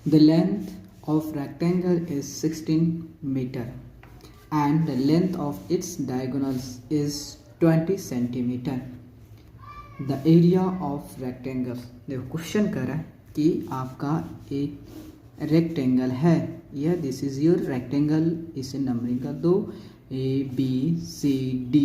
The length of rectangle is 16 metre and the length of its diagonals is 20 centimeter. The area of rectangle, देखो question कर रहा है कि आपका एक रेक्टेंगल है, यह दिस इज योर रेक्टेंगल, इसे नंबरिंग कर दो ABCD।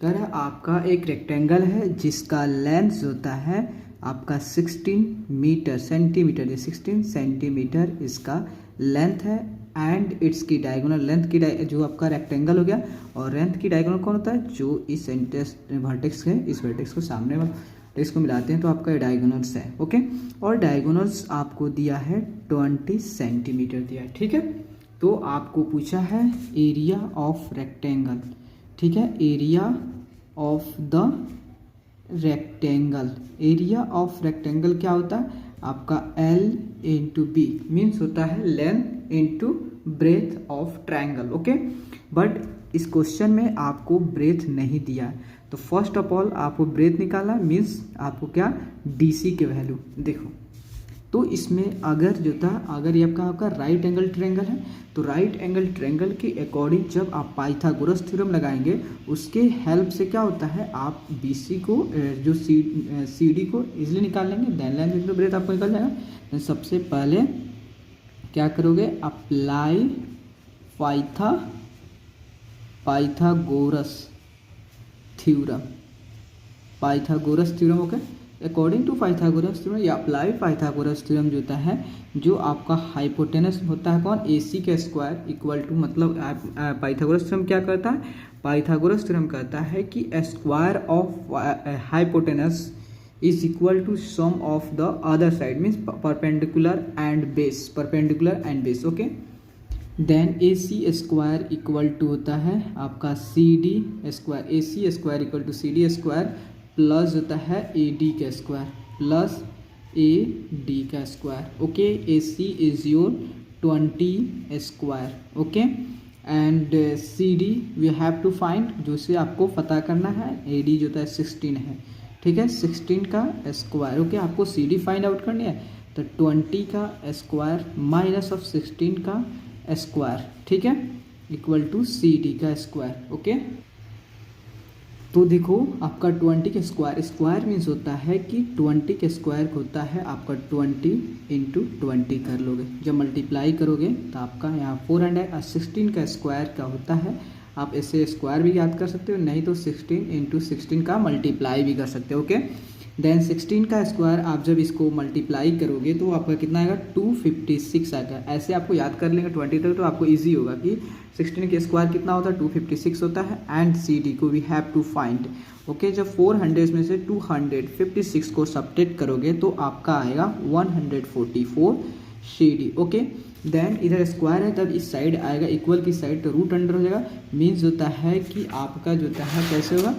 कर आपका एक रेक्टेंगल है जिसका लेंथ होता है आपका 16 मीटर सेंटीमीटर, ये 16 सेंटीमीटर इसका लेंथ है एंड इट्स की डायगोनल लेंथ की जो आपका रेक्टेंगल हो गया, और लेंथ की डायगोनल कौन होता है, जो इस वर्टेक्स है, इस वर्टेक्स को सामने वर्टेक्स को मिलाते हैं तो आपका डायगोनल्स है। ओके, और डायगोनल्स आपको दिया है 20 सेंटीमीटर दिया है। ठीक है, तो आपको पूछा है एरिया ऑफ रेक्टेंगल। ठीक है, area of the rectangle, area of rectangle क्या होता है आपका L इंटू बी, मीन्स होता है length into breadth of triangle. Okay, but इस क्वेश्चन में आपको ब्रेथ नहीं दिया है, तो फर्स्ट ऑफ ऑल आपको ब्रेथ निकालना, मीन्स आपको क्या DC के वैल्यू देखो। तो इसमें अगर जो था, अगर ये आपका राइट एंगल ट्रायंगल है, तो राइट एंगल ट्रायंगल के अकॉर्डिंग जब आप पाइथागोरस थ्योरम लगाएंगे, उसके हेल्प से क्या होता है, आप BC को जो CD को इजीली निकाल लेंगे, देन लेंथ इंटू ब्रेथ आपको निकल जाएगा। तो सबसे पहले क्या करोगे, apply Pythagoras theorem, Pythagoras theorem. Okay, according to Pythagoras theorem या अप्लाई पाइथागोरस थ्योरम जो होता है, जो आपका हाइपोटेनस होता है कौन, AC का स्क्वायर इक्वल टू, मतलब पाइथागोरस थ्योरम क्या करता है, पाइथागोरस थ्योरम कहता है कि square of hypotenuse is equal to sum of the other side, means perpendicular and base, perpendicular and base. Okay, then AC square equal to होता है आपका CD square, AC square equal to CD square plus होता है AD का square plus AD का square. Okay, AC is your 20 square. Okay, and CD we have to find, जो से आपको पता करना है, AD जो होता है 16 है। ठीक है, 16 का स्क्वायर। ओके, आपको CD फाइंड आउट करनी है, तो 20 का स्क्वायर माइनस ऑफ 16 का स्क्वायर, ठीक है, इक्वल टू CD का स्क्वायर। ओके, तो देखो आपका 20 के स्क्वायर, स्क्वायर मीन्स होता है कि 20 के स्क्वायर होता है आपका 20 इंटू 20 कर लोगे, जब मल्टीप्लाई करोगे तो आपका यहाँ 400, 16 का स्क्वायर का होता है, आप ऐसे स्क्वायर भी याद कर सकते हो, नहीं तो 16 इंटू 16 का मल्टीप्लाई भी कर सकते हो। ओके, देन 16 का स्क्वायर आप जब इसको मल्टीप्लाई करोगे तो आपका कितना आएगा, 256 आएगा। ऐसे आपको याद कर लेंगे 20 तक, तो आपको इजी होगा कि 16 के स्क्वायर कितना होता है, 256 होता है, एंड CD को we have to find. Okay, जब 400 में से 256 को सब्ट्रैक्ट करोगे तो आपका आएगा 144 CD। ओके, देन इधर स्क्वायर है, तब इस साइड आएगा इक्वल की साइड, तो रूट अंडर हो जाएगा, मीन्स होता है कि आपका जो होता है कैसे होगा,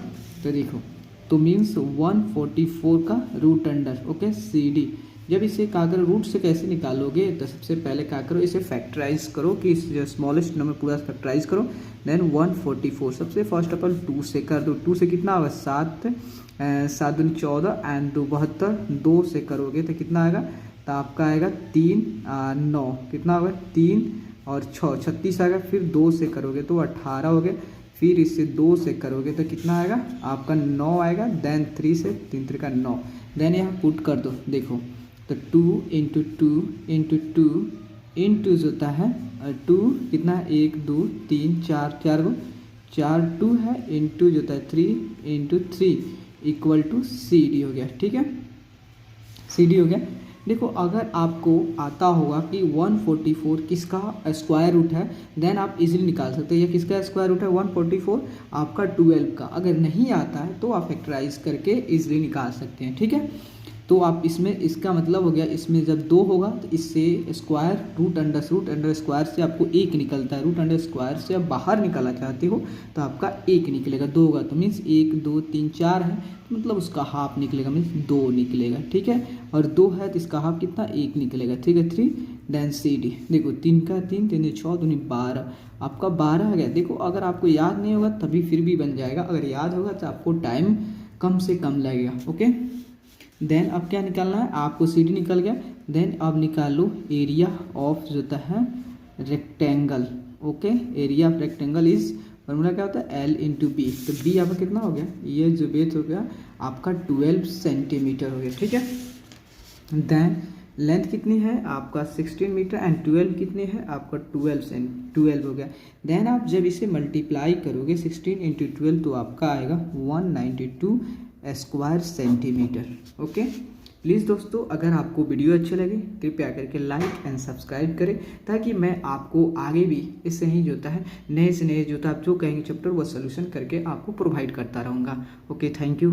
तो देखो, तो मीन्स 144 का रूट अंडर। ओके, CD जब इसे क्या करो, रूट से कैसे निकालोगे, तो सबसे पहले क्या करो, इसे फैक्टराइज करो, कि स्मॉलेस्ट नंबर पूरा फैक्टराइज करो, देन 144 सबसे फर्स्ट ऑफ ऑल 2 से कर दो, 2 से कितना होगा 7, 7 दूनी 14 एंड 2 72, 2 से करोगे तो कितना आएगा, तो आपका आएगा 3 9, कितना होगा 3 और 6 36 आएगा, फिर 2 से करोगे तो 18 हो गया, फिर इससे 2 से करोगे तो कितना आएगा आपका 9 आएगा, देन 3 से 3 3 का 9, देन यहाँ पुट कर दो, देखो तो 2 इंटू 2 इंटू 2 इंटू होता है 2 कितना 1 2 3 4 4 को 4 2 है, इंटू जो होता है 3 इंटू 3 इक्वल टू CD हो गया। ठीक है, CD हो गया। देखो अगर आपको आता होगा कि 144 किसका स्क्वायर रूट है, देन आप इजीली निकाल सकते हैं, ये किसका स्क्वायर रूट है 144 आपका 12 का। अगर नहीं आता है तो आप फैक्टराइज करके इजीली निकाल सकते हैं। ठीक है, तो आप इसमें इसका मतलब हो गया, इसमें जब 2 होगा तो इससे स्क्वायर रूट अंडर स्क्वायर से आपको 1 निकलता है, रूट अंडर स्क्वायर से आप बाहर निकालना चाहते हो तो आपका 1 निकलेगा, 2 होगा तो मीन्स 1 2 3 4 है, तो मतलब उसका हाफ निकलेगा, मीन्स 2 निकलेगा। ठीक है, और 2 है तो इसका हाफ कितना 1 निकलेगा। ठीक है, 3 देन CD, देखो 3 का 3 3 6 2 12, आपका 12 आ गया। देखो अगर आपको याद नहीं होगा तभी फिर भी बन जाएगा, अगर याद होगा तो आपको टाइम कम से कम लगेगा। ओके, देन अब क्या निकालना है आपको, CD निकल गया, देन अब निकालो एरिया ऑफ जो होता है rectangle. Okay, area of rectangle is formula क्या होता है L इंटू बी। तो बी यहाँ पर कितना हो गया, ये जो बेथ हो गया आपका 12 सेंटीमीटर हो गया। ठीक है, देन लेंथ कितनी है आपका 16 मीटर एंड 12 कितनी है आपका 12 हो गया। देन आप जब इसे मल्टीप्लाई करोगे 16 इंटू 12 तो आपका आएगा 192 स्क्वायर सेंटीमीटर। ओके, प्लीज़ दोस्तों अगर आपको वीडियो अच्छे लगे कृपया करके लाइक एंड सब्सक्राइब करें, ताकि मैं आपको आगे भी इससे ही जो है नए से नए जो आप जो कहेंगे चैप्टर वो सोल्यूशन करके आपको प्रोवाइड करता रहूँगा। Okay, thank you.